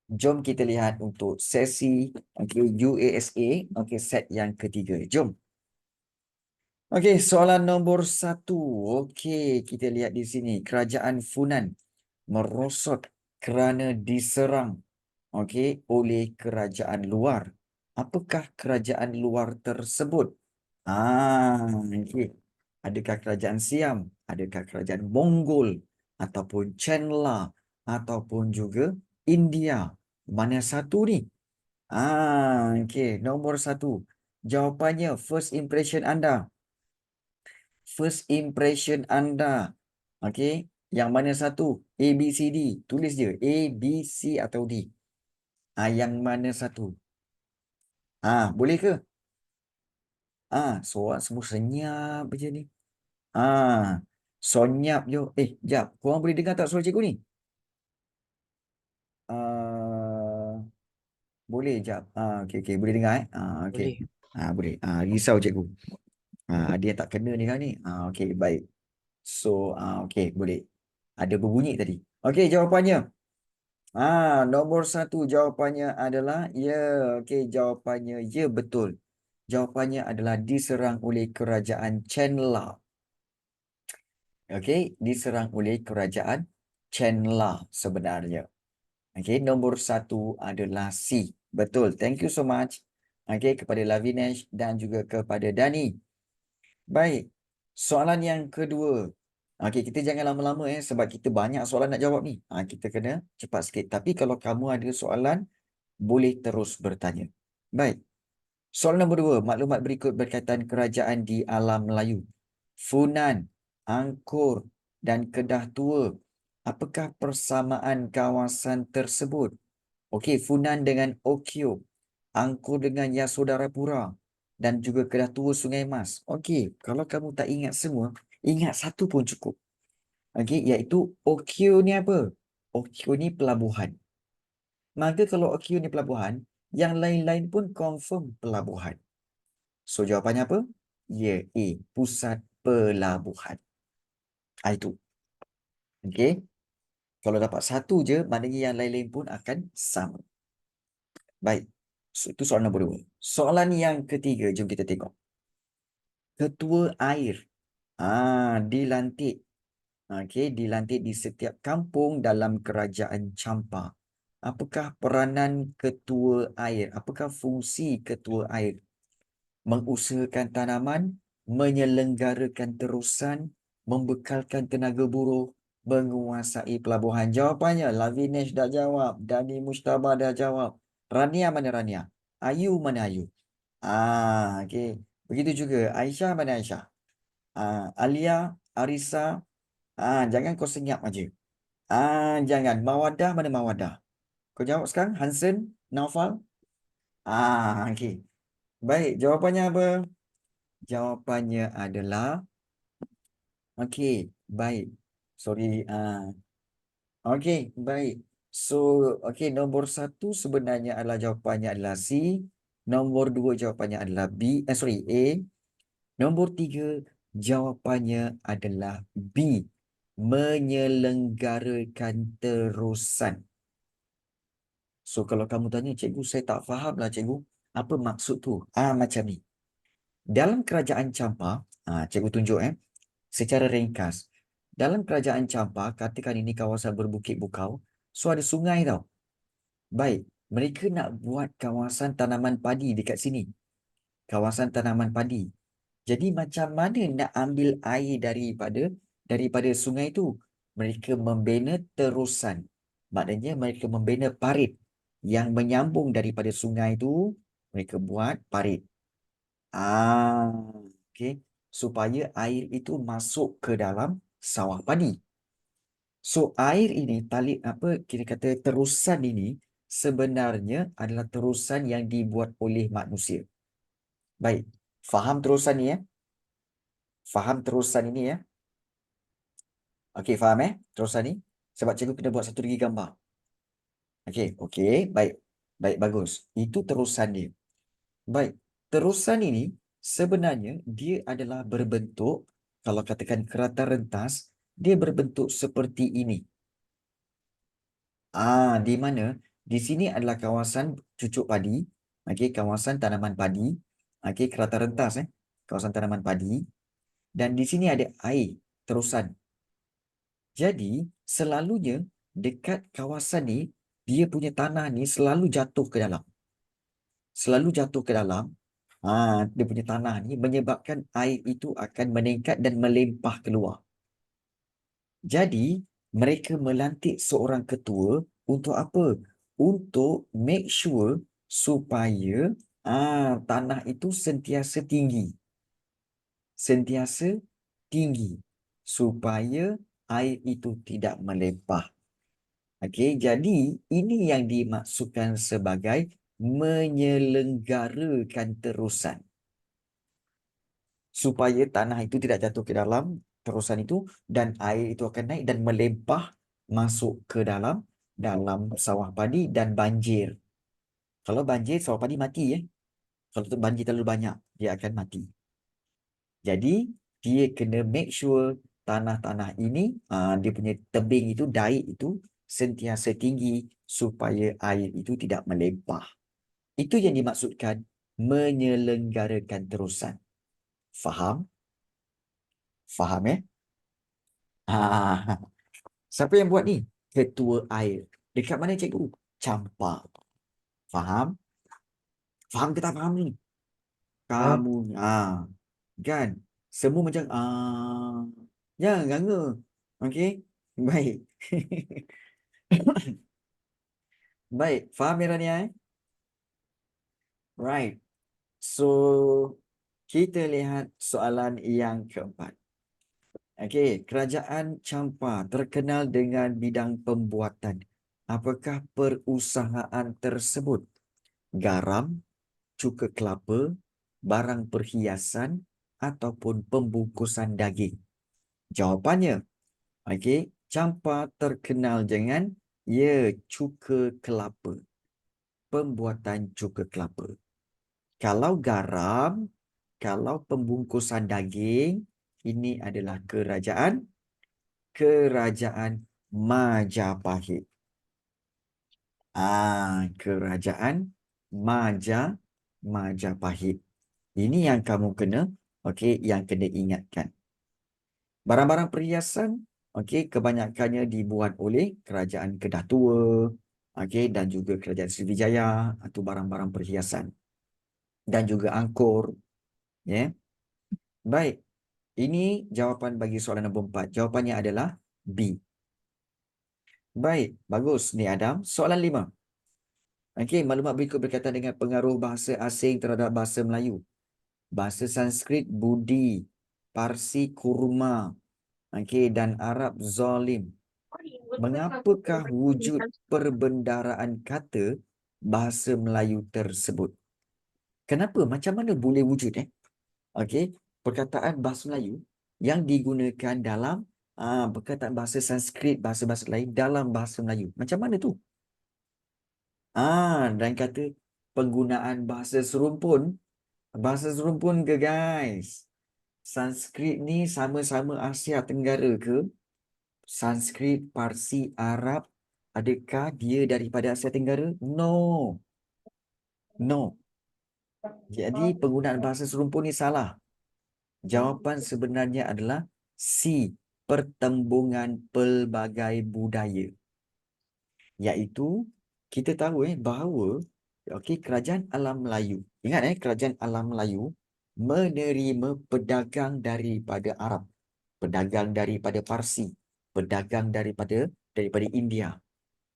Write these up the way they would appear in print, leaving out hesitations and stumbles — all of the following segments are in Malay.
Jom kita lihat untuk sesi UASA, set yang ketiga. Jom. Soalan nombor 1. Kita lihat di sini. Kerajaan Funan merosot kerana diserang oleh kerajaan luar. Apakah kerajaan luar tersebut? Adakah kerajaan Siam? Adakah kerajaan Mongol? Ataupun Chenla? Ataupun juga India? Mana satu ni? Nombor 1. Jawapannya, first impression anda. First impression anda. Yang mana satu? A, B, C, D. Tulis je. A, B, C atau D. Yang mana satu? Boleh ke? Soal semua senyap je ni. Sonyap je. Jap. Korang boleh dengar tak suara cikgu ni? Boleh, jap. Okey. Boleh dengar okey. Boleh. Boleh. Risau cikgu. Ada yang tak kena ni kan ni. Okey, baik. So, okey, boleh. Ada berbunyi tadi. Okey, jawapannya. Nombor 1 jawapannya adalah ya. Okey, jawapannya ya, betul. Jawapannya adalah diserang oleh kerajaan Chenla. Diserang oleh kerajaan Chenla sebenarnya. Nombor 1 adalah C. Betul. Thank you so much. Kepada Lavinesh dan juga kepada Dani. Baik. Soalan yang kedua. Kita jangan lama-lama sebab kita banyak soalan nak jawab ni. Kita kena cepat sikit. Tapi kalau kamu ada soalan, boleh terus bertanya. Baik. Soalan nombor 2. Maklumat berikut berkaitan kerajaan di alam Melayu. Funan, Angkor dan Kedah Tua. Apakah persamaan kawasan tersebut? Funan dengan Okyo, Angkor dengan Yasodharapura dan juga Kedah Tua Sungai Mas. Kalau kamu tak ingat semua, ingat satu pun cukup. Iaitu Okyo ni apa? Okyo ni pelabuhan. Maka kalau Okyo ni pelabuhan, yang lain-lain pun confirm pelabuhan. So jawapannya apa? Ya, A, pusat pelabuhan. Itu. Kalau dapat satu je, maknanya yang lain-lain pun akan sama. Baik. So, itu soalan nombor 2. Soalan yang ketiga, jom kita tengok. Ketua air dilantik. Dilantik di setiap kampung dalam kerajaan Champa. Apakah peranan ketua air? Apakah fungsi ketua air? Mengusahakan tanaman, menyelenggarakan terusan, membekalkan tenaga buruh, menguasai pelabuhan. Jawapannya, Lavinesh dah jawab, Dani Mustabah dah jawab. Rania mana Rania? Ayu mana Ayu? Begitu juga Aisyah mana Aisyah? Alia, Arisa, jangan kau senyap aja. Jangan. Mawadah mana Mawadah? Kau jawab sekarang. Hansen, Naufal. Baik, jawapannya apa? Jawapannya adalah baik. Sorry. Baik. So, nombor 1 sebenarnya adalah jawapannya adalah C. Nombor 2 jawapannya adalah A. Nombor 3 jawapannya adalah B. Menyelenggarakan terusan. So, kalau kamu tanya, cikgu, saya tak faham lah, cikgu. Apa maksud tu? Macam ni. Dalam kerajaan Champa, cikgu tunjuk secara ringkas. Dalam kerajaan Champa, katakan ini kawasan berbukit bukau, so ada sungai tau. Baik, mereka nak buat kawasan tanaman padi dekat sini. Kawasan tanaman padi. Jadi macam mana nak ambil air daripada sungai tu? Mereka membina terusan. Maknanya mereka membina parit yang menyambung daripada sungai tu, mereka buat parit. Supaya air itu masuk ke dalam sawah padi. So air ini, kita kata terusan ini sebenarnya adalah terusan yang dibuat oleh manusia. Baik, faham terusan ni ya? Faham terusan ini ya? Faham terusan ni? Sebab cikgu kena buat satu lagi gambar. Baik. Baik, bagus. Itu terusan dia. Baik, terusan ini sebenarnya dia adalah berbentuk, kalau katakan kerata rentas, dia berbentuk seperti ini. Di mana Di sini adalah kawasan cucuk padi, okey, kawasan tanaman padi, okey, kerata rentas kawasan tanaman padi, dan di sini ada air terusan. Jadi selalunya dekat kawasan ni dia punya tanah ni selalu jatuh ke dalam. Selalu jatuh ke dalam. Dia punya tanah ni menyebabkan air itu akan meningkat dan melimpah keluar. Jadi, mereka melantik seorang ketua untuk apa? Untuk make sure supaya tanah itu sentiasa tinggi. Sentiasa tinggi. Supaya air itu tidak melimpah. Okey, jadi ini yang dimaksudkan sebagai menyelenggarakan terusan. Supaya tanah itu tidak jatuh ke dalam terusan itu dan air itu akan naik dan melimpah masuk ke dalam sawah padi dan banjir. Kalau banjir, sawah padi mati Kalau banjir terlalu banyak, dia akan mati. Jadi, dia kena make sure tanah-tanah ini, dia punya tebing itu, daik itu sentiasa tinggi supaya air itu tidak melimpah. Itu yang dimaksudkan menyelenggarakan terusan. Faham? Faham Siapa yang buat ni? Ketua air. Dekat mana cikgu? Campak. Faham? Faham ke tak faham ni? Faham? Kamu kan? Semua macam jangan ganga. Okey? Baik. Baik, faham ya Rania? Right. So, kita lihat soalan yang keempat. Okey, kerajaan Champa terkenal dengan bidang pembuatan. Apakah perusahaan tersebut? Garam, cuka kelapa, barang perhiasan ataupun pembungkusan daging? Jawapannya, okey, Champa terkenal dengan cuka kelapa. Pembuatan cuka kelapa. Kalau garam, kalau pembungkusan daging, ini adalah kerajaan Majapahit. Kerajaan Majapahit. Ini yang kamu kena, yang kena ingatkan. Barang-barang perhiasan, kebanyakannya dibuat oleh kerajaan Kedah Tua, dan juga kerajaan Srivijaya atau barang-barang perhiasan. Dan juga angkor, Baik. Ini jawapan bagi soalan nombor 4. Jawapannya adalah B. Baik, bagus ni Adam. Soalan 5. Okey, maklumat berikut berkaitan dengan pengaruh bahasa asing terhadap bahasa Melayu. Bahasa Sanskrit Budi, Parsi Kurma, dan Arab Zalim. Mengapakah wujud perbendaraan kata bahasa Melayu tersebut? Kenapa? Macam mana boleh wujud perkataan bahasa Melayu yang digunakan dalam perkataan bahasa Sanskrit, bahasa-bahasa lain dalam bahasa Melayu. Macam mana tu? Dan kata penggunaan bahasa serumpun. Bahasa serumpun ke guys? Sanskrit ni sama-sama Asia Tenggara ke? Sanskrit, Parsi, Arab, adakah dia daripada Asia Tenggara? No. No. Jadi penggunaan bahasa serumpun ni salah. Jawapan sebenarnya adalah C. Pertembungan pelbagai budaya. Iaitu kita tahu bahawa kerajaan alam Melayu. Ingat kerajaan alam Melayu menerima pedagang daripada Arab, pedagang daripada Parsi, pedagang daripada India.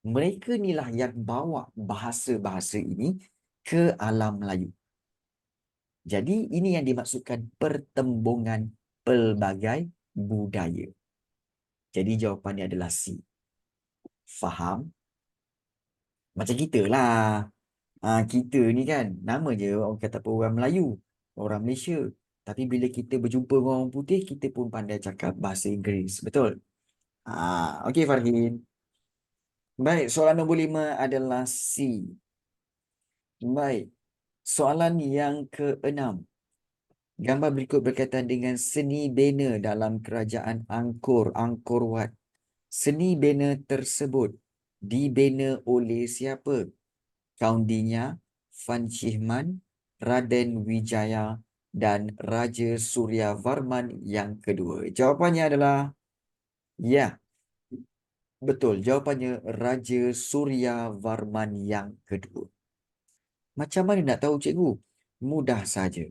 Mereka inilah yang bawa bahasa-bahasa ini ke alam Melayu. Jadi ini yang dimaksudkan pertembungan pelbagai budaya. Jadi jawapannya adalah C. Faham? Macam kita lah. Kita ni kan, nama je orang kata orang Melayu, orang Malaysia. Tapi bila kita berjumpa dengan orang putih, kita pun pandai cakap bahasa Inggeris. Betul? Okey Farhin. Baik, soalan nombor 5 adalah C. Baik, soalan yang ke-6. Gambar berikut berkaitan dengan seni bena dalam kerajaan Angkor, Angkor Wat. Seni bena tersebut dibina oleh siapa? Kaundinya Van Shihman, Raden Wijaya dan Raja Suryavarman yang kedua. Jawapannya adalah ya, betul. Jawapannya Raja Suryavarman yang kedua. Macam mana nak tahu cikgu? Mudah saja.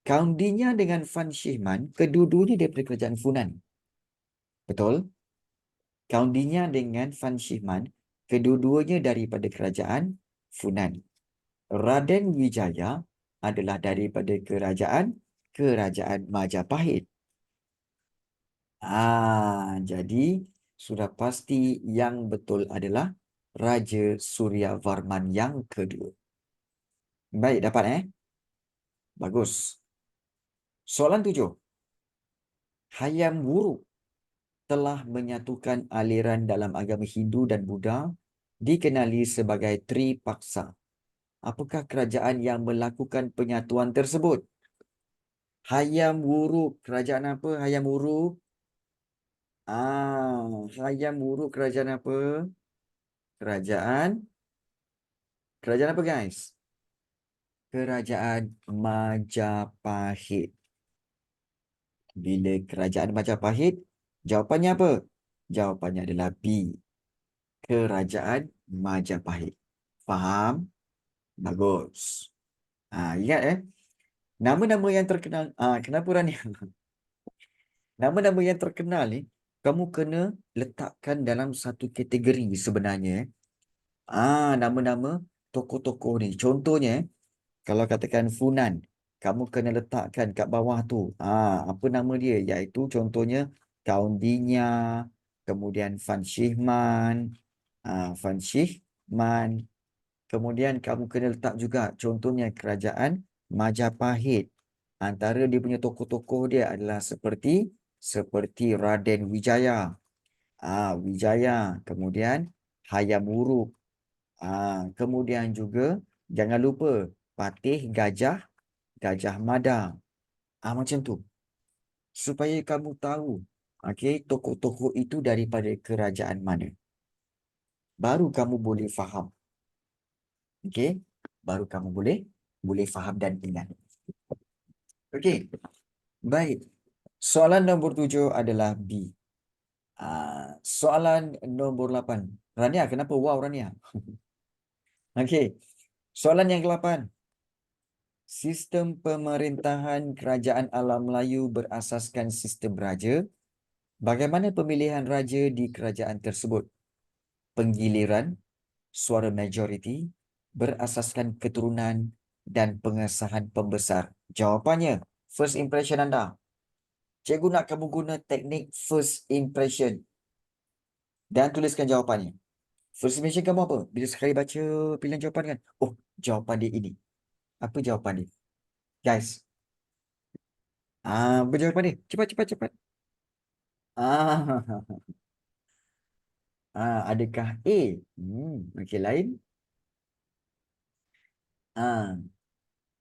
Kaundinya dengan Van Shihman, kedua-duanya daripada kerajaan Funan. Betul? Kaundinya dengan Van Shihman, kedua-duanya daripada kerajaan Funan. Raden Wijaya adalah daripada kerajaan Majapahit. Jadi sudah pasti yang betul adalah Raja Suryavarman yang kedua. Baik, dapat Bagus. Soalan 7. Hayam Wuruk telah menyatukan aliran dalam agama Hindu dan Buddha dikenali sebagai Tripaksa. Apakah kerajaan yang melakukan penyatuan tersebut? Hayam Wuruk. Kerajaan apa Hayam Wuruk? Hayam Wuruk kerajaan apa? Kerajaan apa guys? Kerajaan Majapahit. Bila kerajaan Majapahit, jawapannya apa? Jawapannya adalah B. Kerajaan Majapahit. Faham? Bagus. Ingat nama-nama yang terkenal. Kenapa Rani? Nama-nama yang terkenal ni, kamu kena letakkan dalam satu kategori sebenarnya. Nama-nama tokoh-tokoh ni. Contohnya, kalau katakan Funan, kamu kena letakkan kat bawah tu. Apa nama dia? Iaitu contohnya Kaundinya, kemudian Van Shihman, Van Shihman. Kemudian kamu kena letak juga contohnya kerajaan Majapahit. Antara dia punya tokoh-tokoh dia adalah seperti Raden Wijaya. Wijaya. Kemudian Hayam Wuruk. Kemudian juga jangan lupa Patih Gajah Mada. Macam tu. Supaya kamu tahu, okey, tokoh-tokoh itu daripada kerajaan mana. Baru kamu boleh faham. Okey? Baru kamu boleh faham dan ingat. Okey. Baik. Soalan nombor 7 adalah B. Soalan nombor 8. Rania, kenapa wow Rania? Okey. Soalan yang ke-8. Sistem pemerintahan kerajaan alam Melayu berasaskan sistem raja. Bagaimana pemilihan raja di kerajaan tersebut? Penggiliran, suara majoriti, berasaskan keturunan dan pengesahan pembesar. Jawapannya, first impression anda. Cikgu nak kamu guna teknik first impression dan tuliskan jawapannya. First impression kamu apa? Bila sekali baca pilihan jawapan kan, oh, jawapan dia ini. Apa jawapan dia? Guys. Apa jawapan dia? Cepat. Ah, adakah A? Okey, lain.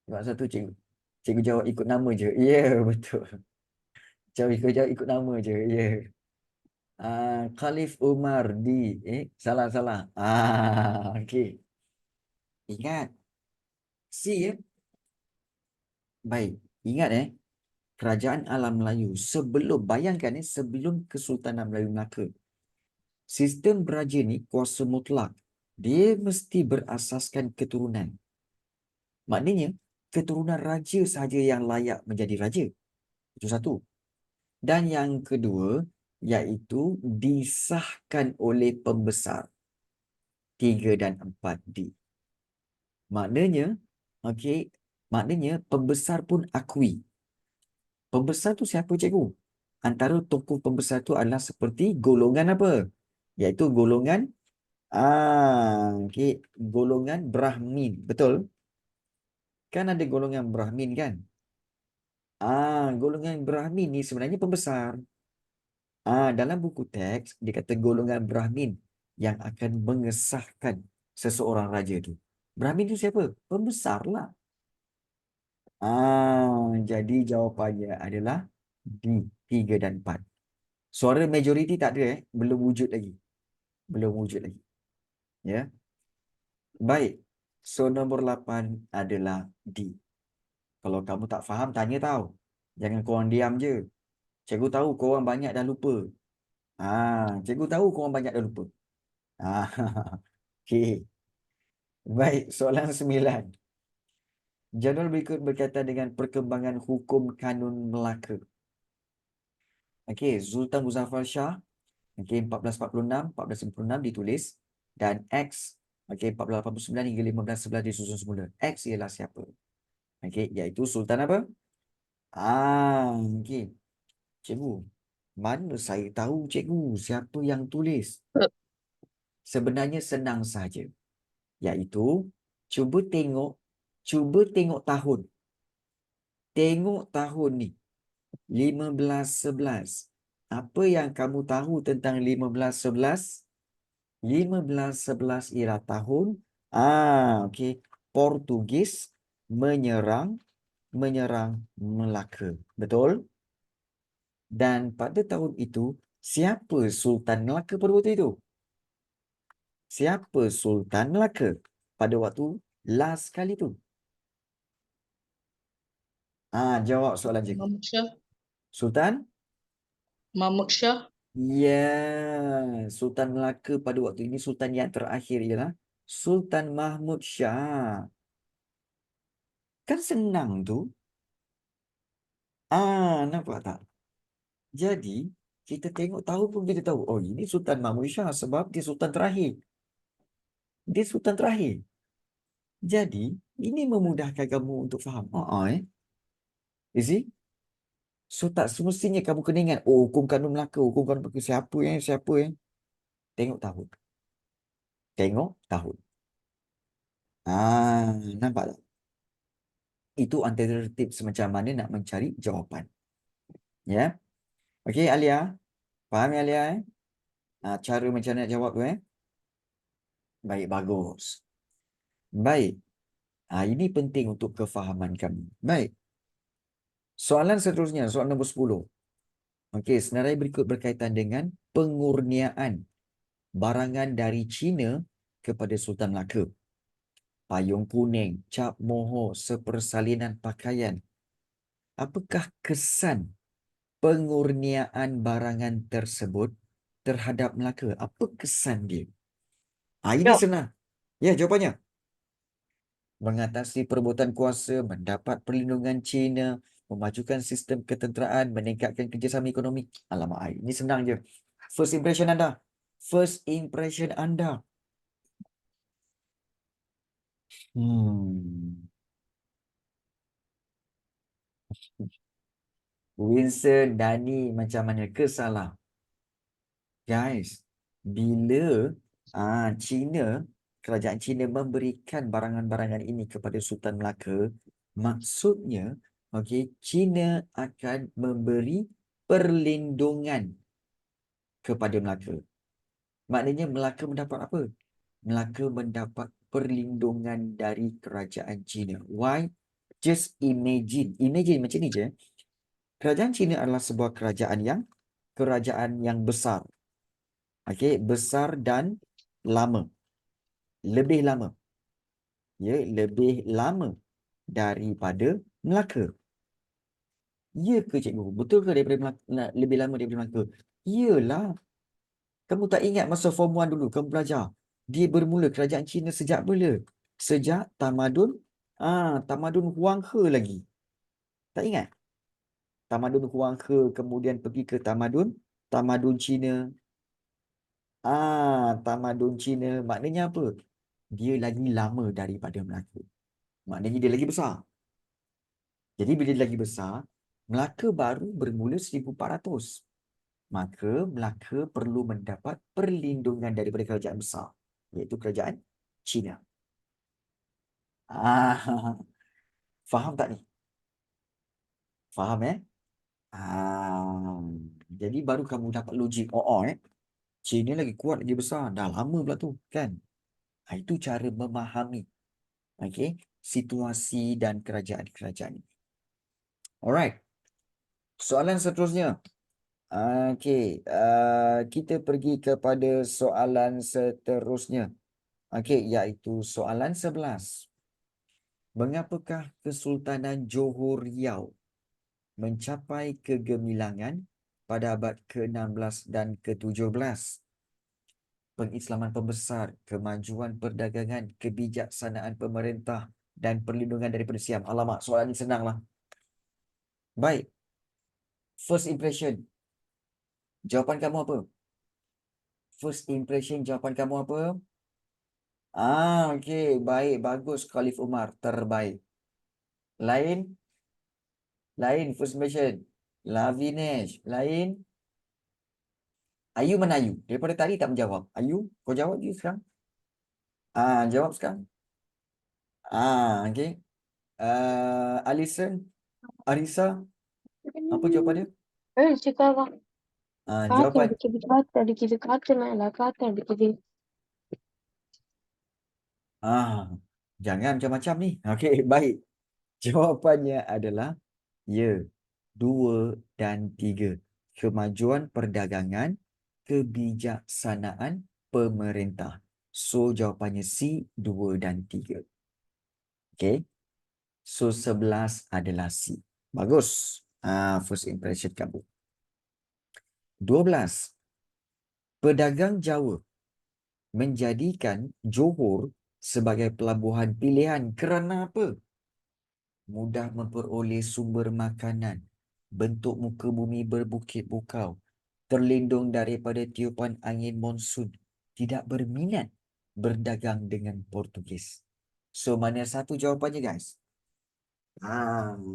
Sebab satu cikgu jawab ikut nama je. Ya, betul. Jawab ikut nama je. Ya. Khalif Umar di salah. Okey. Ingat. C ya. Baik. Ingat kerajaan alam Melayu bayangkan sebelum Kesultanan Melayu Melaka. Sistem beraja ni kuasa mutlak. Dia mesti berasaskan keturunan. Maknanya keturunan raja sahaja yang layak menjadi raja. Itu satu. Dan yang kedua, iaitu disahkan oleh pembesar 3 dan 4D. Maknanya, maknanya pembesar pun akui. Pembesar tu siapa cikgu? Antara tokoh pembesar tu adalah seperti golongan apa? Iaitu golongan golongan Brahmin. Betul? Kan ada golongan Brahmin kan? Golongan Brahmin ni sebenarnya pembesar. Dalam buku teks, dia kata golongan Brahmin yang akan mengesahkan seseorang raja tu. Brahmin tu siapa? Pembesar lah. Jadi jawapannya adalah D, 3 dan 4. Suara majoriti tak ada Belum wujud lagi. Ya. Baik. So nombor 8 adalah D. Kalau kamu tak faham, tanya tahu. Jangan korang diam je. Cikgu tahu korang banyak dah lupa. Cikgu tahu korang banyak dah lupa. Ah, okey. Baik, soalan 9. Jadual berikut berkaitan dengan perkembangan hukum kanun Melaka. Okey, Sultan Muzaffar Shah, okey, 1446, 1456 ditulis, dan X, okey, 1489 hingga 1511 disusun semula. X ialah siapa? Okey, iaitu Sultan apa? Okey. Cikgu, mana saya tahu cikgu siapa yang tulis? Sebenarnya senang saja. Iaitu, cuba tengok tahun. Tengok tahun ni. 1511. Apa yang kamu tahu tentang 1511? 1511 ialah tahun okey, Portugis menyerang Melaka. Betul? Dan pada tahun itu, siapa Sultan Melaka pada waktu itu? Siapa Sultan Melaka pada waktu last kali tu? Jawab soalan cikgu. Mahmud Shah. Sultan? Mahmud Shah. Ya, Sultan Melaka pada waktu ini Sultan yang terakhir ialah Sultan Mahmud Shah. Kan senang tu. Nampak tak? Jadi, kita tengok tahu pun kita tahu. Oh, ini Sultan Mahmud Shah sebab dia Sultan terakhir. Dia Sultan terakhir. Jadi, ini memudahkan kamu untuk faham. You see? So, tak semestinya kamu kena ingat, hukum kanun Melaka, hukum kanun Melaka, siapa yang. Tengok tahun. Tengok tahun. Nampak tak? Itu antara tips macam mana nak mencari jawapan. Ya. Okey, Alia. Faham ya, Alia? Cara macam mana nak jawab tu, Baik, bagus. Baik. Ini penting untuk kefahaman kami. Baik. Soalan seterusnya, soalan nombor 10. Okey, senarai berikut berkaitan dengan pengurniaan barangan dari China kepada Sultan Melaka. Payung kuning, cap mohor, sepersalinan pakaian. Apakah kesan pengurniaan barangan tersebut terhadap Melaka? Apa kesan dia? Ini senang. Ya, jawapannya. Mengatasi perebutan kuasa, mendapat perlindungan China, memajukan sistem ketenteraan, meningkatkan kerjasama ekonomi. Alamak, ini senang je. First impression anda. First impression anda. Winston, Dani, macam mana? Kesalah. Guys, bila China, kerajaan China memberikan barangan-barangan ini kepada Sultan Melaka, maksudnya, okey, China akan memberi perlindungan kepada Melaka. Maknanya Melaka mendapat apa? Melaka mendapat perlindungan dari kerajaan China. Why? Just imagine. Imagine macam ni je. Kerajaan China adalah sebuah kerajaan yang besar. Okey, besar dan lama. Lebih lama. Ya, lebih lama daripada Melaka. Ya ke cikgu? Betul ke daripada Melaka, lebih lama daripada Melaka? Iyalah. Kamu tak ingat masa Form 1 dulu kamu belajar? Dia bermula kerajaan Cina sejak bila? Sejak tamadun Huang He lagi. Tak ingat? Tamadun Huang He kemudian pergi ke tamadun Cina. Tamadun Cina maknanya apa? Dia lagi lama daripada Melaka. Maknanya dia lagi besar. Jadi bila dia lagi besar, Melaka baru bermula 1400. Maka Melaka perlu mendapat perlindungan daripada kerajaan besar, iaitu kerajaan China. Faham tak ni? Faham jadi baru kamu dapat logik. China lagi kuat, lagi besar. Dah lama pula tu, kan? Itu cara memahami situasi dan kerajaan-kerajaan. Alright. Soalan seterusnya. Kita pergi kepada soalan seterusnya. Okey, iaitu soalan 11. Mengapakah Kesultanan Johor Riau mencapai kegemilangan pada abad ke-16 dan ke-17? Pengislaman pembesar, kemajuan perdagangan, kebijaksanaan pemerintah dan perlindungan daripada Siam. Alamak, soalan ini senanglah. Baik. First impression. Jawapan kamu apa? First impression jawapan kamu apa? Okey. Baik. Bagus, Khalif Umar. Terbaik. Lain? Lain first impression. Lavinesh. Lain? Ayu mana Ayu? Daripada tadi tak menjawab. Ayu, kau jawab je sekarang. Jawab sekarang. Okey. Alison, Arisa, apa jawapan dia? Cakap Jawapan kata lah kata dikit. jangan macam-macam ni. Okey, baik. Jawapannya adalah ya, 2 dan 3. Kemajuan perdagangan, kebijaksanaan pemerintah. So jawapannya C, 2 dan 3. Okey. So 11 adalah C. Bagus. First impression kamu. 12. Pedagang Jawa menjadikan Johor sebagai pelabuhan pilihan kerana apa? Mudah memperoleh sumber makanan, bentuk muka bumi berbukit bukau, terlindung daripada tiupan angin monsun, tidak berminat berdagang dengan Portugis. So, mana satu jawapannya, guys?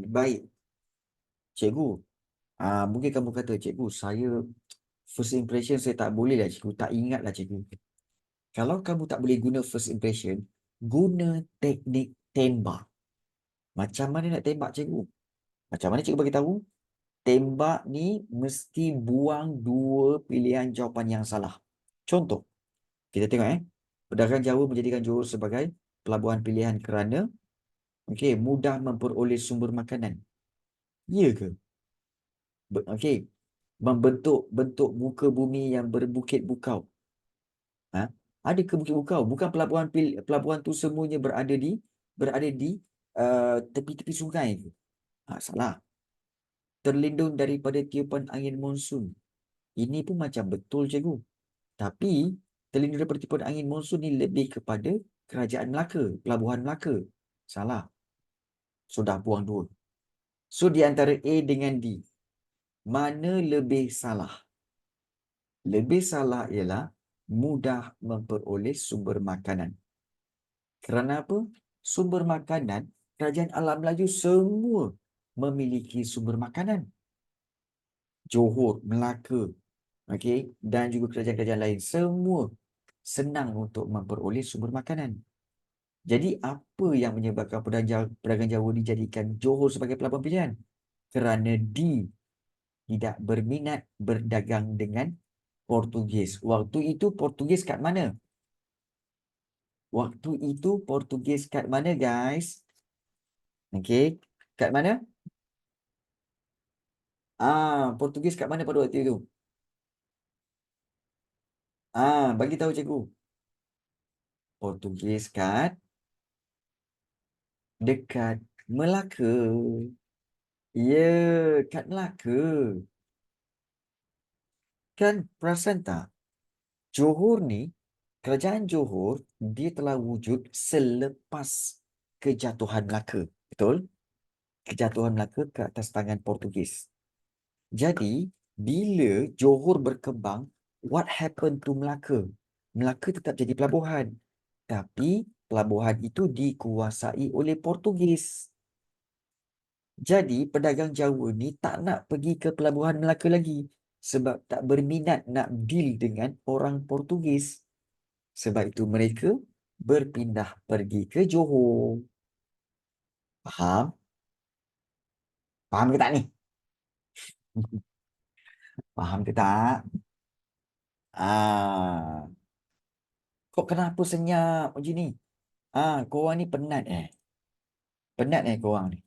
Baik. Cikgu, mungkin kamu kata, cikgu, saya first impression saya tak boleh lah, cikgu. Tak ingat lah, cikgu. Kalau kamu tak boleh guna first impression, guna teknik tembak. Macam mana nak tembak, cikgu? Macam mana cikgu bagi tahu? Tembak ni mesti buang 2 pilihan jawapan yang salah. Contoh, kita tengok pedagang Jawa menjadikan Johor sebagai pelabuhan pilihan kerana mudah memperoleh sumber makanan. Ya ke? Membentuk bentuk muka bumi yang berbukit bukau. Ada ke bukit bukau? Bukan pelabuhan tu semuanya berada di tepi-tepi sungai ke? Salah. Terlindung daripada tiupan angin monsun. Ini pun macam betul, cikgu. Tapi terlindung daripada tiupan angin monsun ni lebih kepada Kerajaan Melaka, Pelabuhan Melaka. Salah. Sudah buang 2. So di antara A dengan D, mana lebih salah? Lebih salah ialah mudah memperoleh sumber makanan. Kerana apa? Sumber makanan, kerajaan alam Melayu semua memiliki sumber makanan. Johor, Melaka, dan juga kerajaan-kerajaan lain semua senang untuk memperoleh sumber makanan. Jadi apa yang menyebabkan pedagang Jawa dijadikan Johor sebagai pelabuhan pilihan? Kerana tidak berminat berdagang dengan Portugis. Waktu itu Portugis kat mana? Waktu itu Portugis kat mana, guys? Kat mana? Portugis kat mana pada waktu itu? Bagi tahu cikgu. Portugis kat dekat Melaka. Ya, kat Melaka. Kan perasan tak? Johor ni, kerajaan Johor, dia telah wujud selepas kejatuhan Melaka. Betul? Kejatuhan Melaka ke atas tangan Portugis. Jadi, bila Johor berkembang, what happened to Melaka? Melaka tetap jadi pelabuhan. Tapi, pelabuhan itu dikuasai oleh Portugis. Jadi, pedagang Jawa ni tak nak pergi ke pelabuhan Melaka lagi. Sebab tak berminat nak deal dengan orang Portugis. Sebab itu mereka berpindah pergi ke Johor. Faham? Faham ke tak ni? Faham ke tak? Kok kenapa senyap macam ni? Korang ni penat Penat korang ni?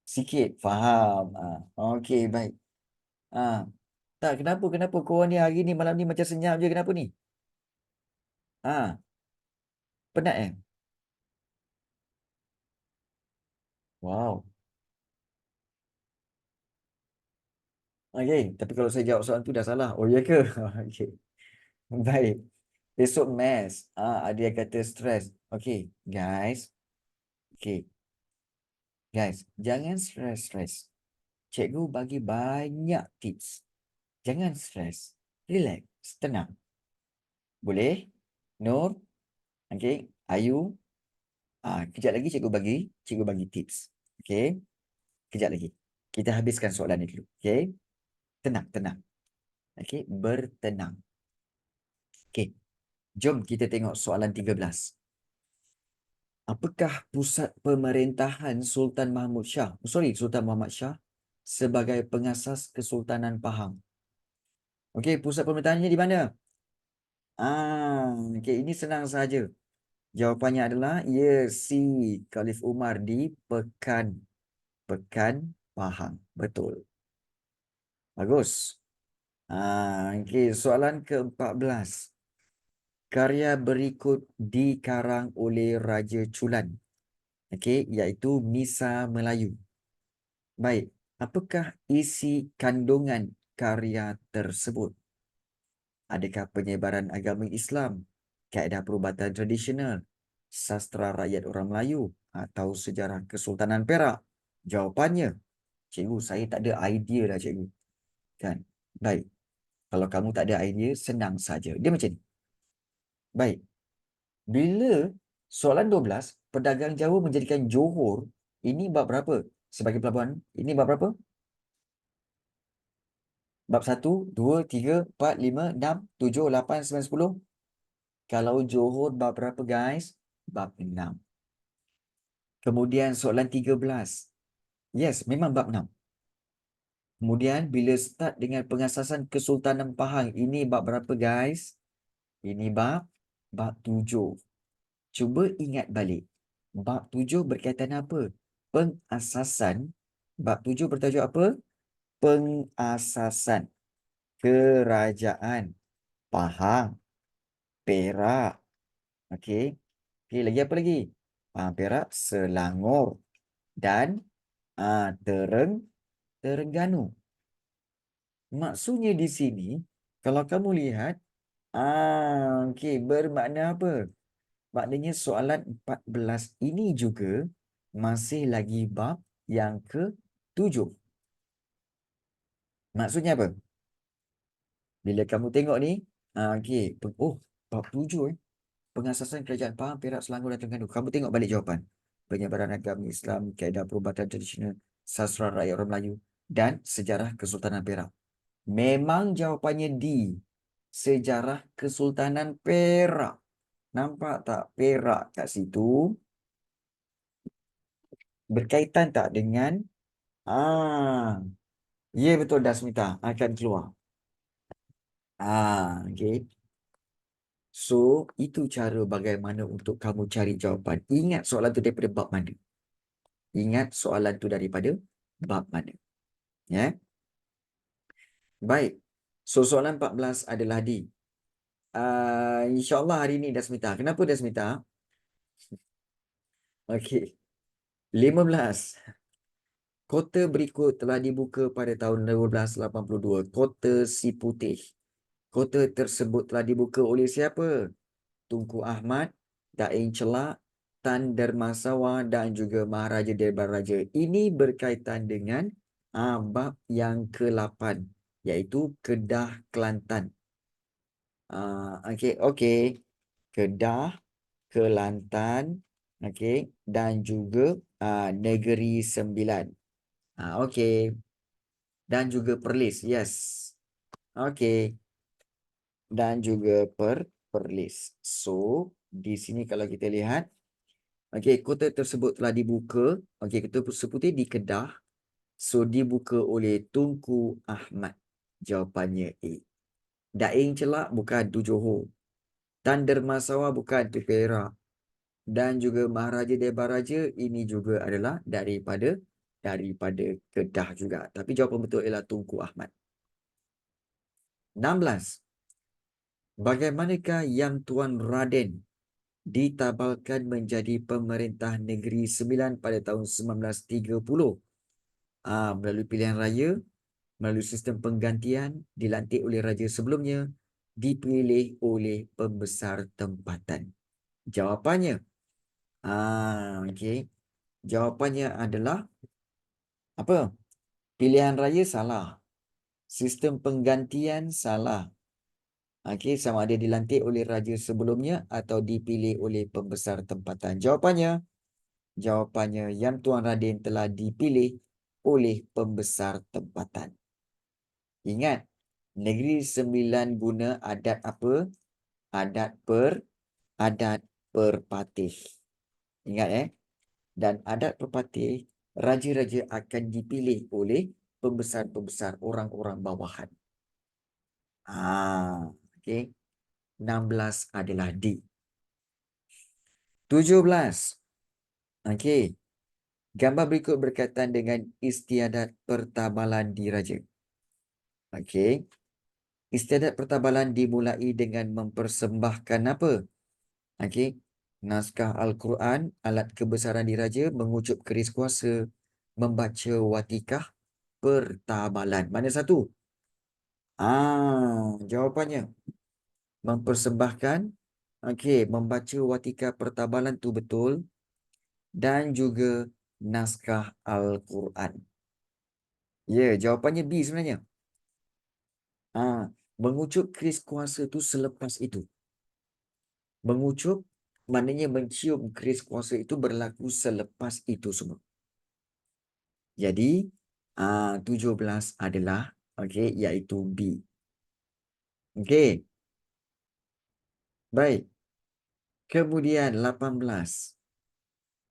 Sikit, faham. Okey, baik. Tak, kenapa korang ni hari ni malam ni macam senyap je, kenapa ni? Penat eh? Wow. Okey, tapi kalau saya jawab soalan tu dah salah. Oh, ya ke? Okey. Baik. Esok maths. Ada yang kata stres. Okey, guys. Okey, guys. Jangan stres-stres. Cikgu bagi banyak tips. Jangan stres. Relax. Tenang. Boleh? Nur? Okey. Ayu? Kejap lagi cikgu bagi tips. Okey? Kejap lagi. Kita habiskan soalan ni dulu. Okey? Tenang, tenang. Okey? Bertenang. Okey. Jom kita tengok soalan 13. Apakah pusat pemerintahan Sultan Mahmud Shah? Sultan Muhammad Shah sebagai pengasas Kesultanan Pahang? Okey, pusat pemerintahannya di mana? Okey, ini senang saja. Jawapannya adalah C. Khalif Umar di Pekan Pahang. Betul. Bagus. Okey, soalan ke-14. Karya berikut dikarang oleh Raja Chulan. Okey, iaitu Misa Melayu. Baik, apakah isi kandungan karya tersebut? Adakah penyebaran agama Islam, kaedah perubatan tradisional, sastra rakyat orang Melayu, atau sejarah Kesultanan Perak? Jawapannya, cikgu, saya tak ada idea lah cikgu. Kan? Baik, kalau kamu tak ada idea, senang saja. Dia macam ni. Baik, bila soalan 12, pedagang Jawa menjadikan Johor, ini bab berapa? Sebagai pelabuhan, ini bab berapa? Bab 1, 2, 3, 4, 5, 6, 7, 8, 9, 10. Kalau Johor bab berapa guys? Bab 6. Kemudian soalan 13. Yes, memang bab 6. Kemudian bila start dengan pengasasan Kesultanan Pahang, ini bab berapa guys? Ini bab 7. Cuba ingat balik. Bab 7 berkaitan apa? Pengasasan. Bab 7 bertajuk apa? Pengasasan Kerajaan Pahang, Perak. Okey. Okey, lagi apa lagi? Pahang, Perak, Selangor dan Terengganu. Maksudnya di sini, kalau kamu lihat, okey, bermakna apa? Maknanya soalan 14 ini juga masih lagi bab yang ke-7. Maksudnya apa? Bila kamu tengok ni, okey, bab 7 pengasasan kerajaan Pahang, Perak, Selangor dan Terengganu. Kamu tengok balik jawapan. Penyebaran agama Islam, kaedah perubatan tradisional, sastra rakyat orang Melayu dan sejarah Kesultanan Perak. Memang jawapannya D. Sejarah Kesultanan Perak. Nampak tak Perak kat situ? Berkaitan tak dengan ya betul Dasmita akan keluar. Okey. So, itu cara bagaimana untuk kamu cari jawapan. Ingat soalan tu daripada bab mana? Ingat soalan tu daripada bab mana? Ya. Baik. So, soalan 14 adalah D. InsyaAllah hari ini Dasmita. Kenapa Dasmita? Okey. 15. Kota berikut telah dibuka pada tahun 1282. Kota Si Putih. Kota tersebut telah dibuka oleh siapa? Tunku Ahmad, Daeng Celak, Tan Darmasawa dan juga Maharaja Debaraja. Ini berkaitan dengan bab yang ke-8 iaitu Kedah Kelantan. Okey. Kedah, Kelantan, okey, dan juga Negeri Sembilan. Okey. Dan juga Perlis. Yes. Okey. Dan juga Perlis. So, di sini kalau kita lihat, okey, kota tersebut telah dibuka. Okey, kota Seputih di Kedah. So, dibuka oleh Tunku Ahmad. Jawapannya A. Daeng Celak bukan tu Johor. Tan Darmasawa bukan tu Perak. Dan juga Maharaja Debaraja ini juga adalah daripada Kedah juga. Tapi jawapan betul ialah Tunku Ahmad. 16. Bagaimanakah Yang Tuan Raden ditabalkan menjadi Pemerintah Negeri Sembilan pada tahun 1930. Melalui pilihan raya, melalui sistem penggantian, dilantik oleh raja sebelumnya, dipilih oleh pembesar tempatan. Jawapannya, okey. Jawapannya adalah apa? Pilihan raya salah. Sistem penggantian salah. Okey, sama ada dilantik oleh raja sebelumnya atau dipilih oleh pembesar tempatan. Jawapannya Yang Tuan Radin telah dipilih oleh pembesar tempatan. Ingat, Negeri Sembilan guna adat apa? Adat perpatih. Ingat Dan adat perpatih, raja-raja akan dipilih oleh pembesar-pembesar orang-orang bawahan. Okey. 16 adalah D. 17. Okey. Gambar berikut berkaitan dengan istiadat pertabalan diraja. Okey. Istiadat pertabalan dimulai dengan mempersembahkan apa? Okey. Naskah Al-Quran, alat kebesaran diraja, mengucup keris kuasa, membaca watikah pertabalan. Mana satu? Jawapannya mempersembahkan, membaca watika pertabalan tu betul, dan juga naskah Al-Quran. Ya, jawapannya B sebenarnya. Mengucup keris kuasa tu selepas itu. Mengucup maknanya mencium keris kuasa itu berlaku selepas itu semua. Jadi 17 adalah iaitu B. Okey. Baik. Kemudian 18.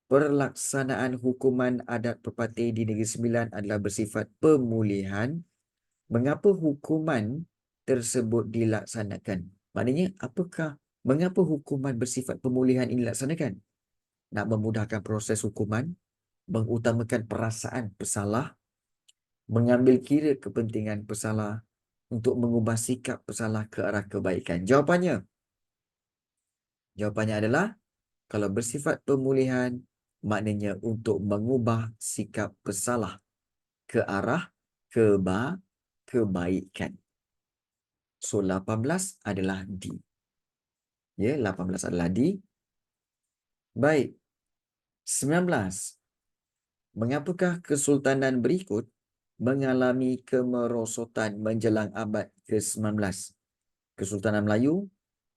Pelaksanaan hukuman adat perpatih di Negeri Sembilan adalah bersifat pemulihan. Mengapa hukuman tersebut dilaksanakan? Maknanya mengapa hukuman bersifat pemulihan ini dilaksanakan? Nak memudahkan proses hukuman, mengutamakan perasaan pesalah, mengambil kira kepentingan pesalah untuk mengubah sikap pesalah ke arah kebaikan. Jawapannya adalah kalau bersifat pemulihan, maknanya untuk mengubah sikap pesalah ke arah kebaikan. So, 18 adalah D. Ya, 18 adalah D. Baik. 19. Mengapakah kesultanan berikut mengalami kemerosotan menjelang abad ke-19? Kesultanan Melayu,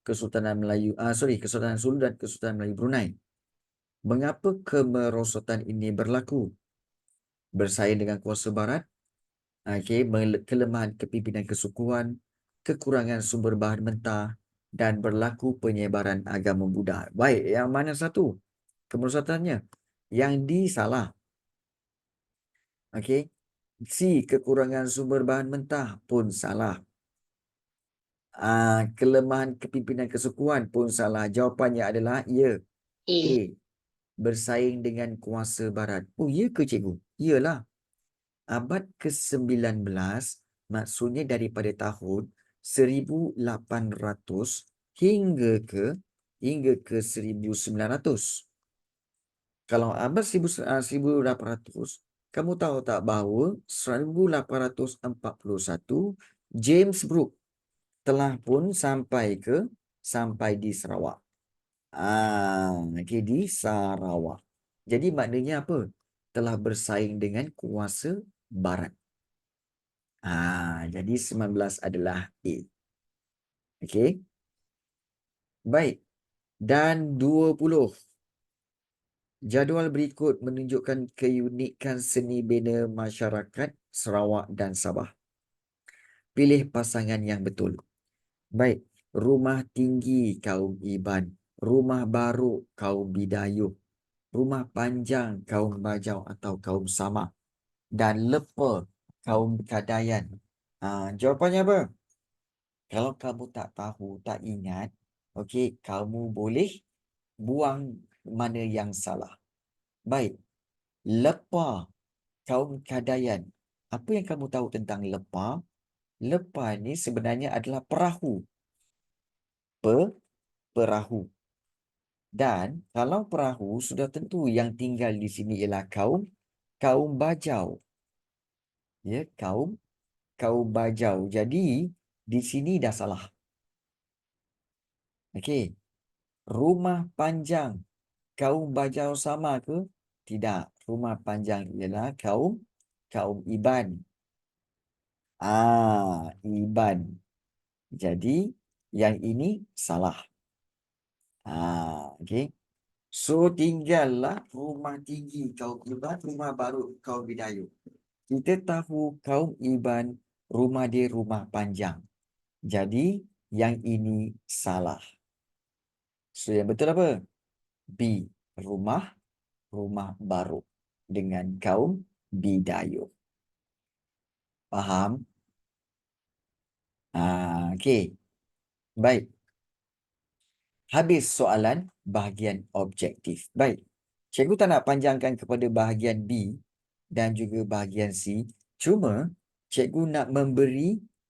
Kesultanan Sulu dan Kesultanan Melayu Brunei. Mengapa kemerosotan ini berlaku? Bersaing dengan kuasa barat, kelemahan kepimpinan kesukuan, kekurangan sumber bahan mentah, dan berlaku penyebaran agama Buddha. Baik, yang mana satu kemerosotannya? Yang D salah. C, kekurangan sumber bahan mentah pun salah. Kelemahan kepimpinan kesukuan pun salah. Jawapannya adalah A. Bersaing dengan kuasa barat. Oh, ya ke cikgu? Iyalah. Abad ke-19 maksudnya daripada tahun 1800 hingga ke 1900. Kalau abad 1800, kamu tahu tak bahawa 1841 James Brooke telah pun sampai di Sarawak. Di Sarawak. Jadi maknanya apa? Telah bersaing dengan kuasa barat. Jadi 19 adalah A. Okey. Baik. Dan 20. Jadual berikut menunjukkan keunikan seni bina masyarakat Sarawak dan Sabah. Pilih pasangan yang betul. Baik. Rumah tinggi kaum Iban. Rumah baru kaum Bidayuh. Rumah panjang kaum Bajau atau kaum Sama. Dan lepa kaum Kadayan. Jawapannya apa? Kalau kamu tak tahu, tak ingat, kamu boleh buang mana yang salah. Baik. Lepa kaum Kadayan. Apa yang kamu tahu tentang lepa? Lepa ni sebenarnya adalah perahu. Perahu. Dan kalau perahu, sudah tentu yang tinggal di sini ialah kaum Bajau. Ya, kaum Bajau. Jadi di sini dah salah. Okey. Rumah panjang kaum Bajau sama ke? Tidak. Rumah panjang ialah kaum Iban. Iban. Jadi yang ini salah. Okey. So tinggallah rumah tinggi kaum Iban, rumah baru kaum Bidayuh. Kita tahu kaum Iban rumah dia rumah panjang. Jadi yang ini salah. So yang betul apa? B. Rumah baru dengan kaum Bidayuh. Faham? Okey. Baik. Habis soalan bahagian objektif. Baik. Cikgu tak nak panjangkan kepada bahagian B dan juga bahagian C. Cuma cikgu nak memberi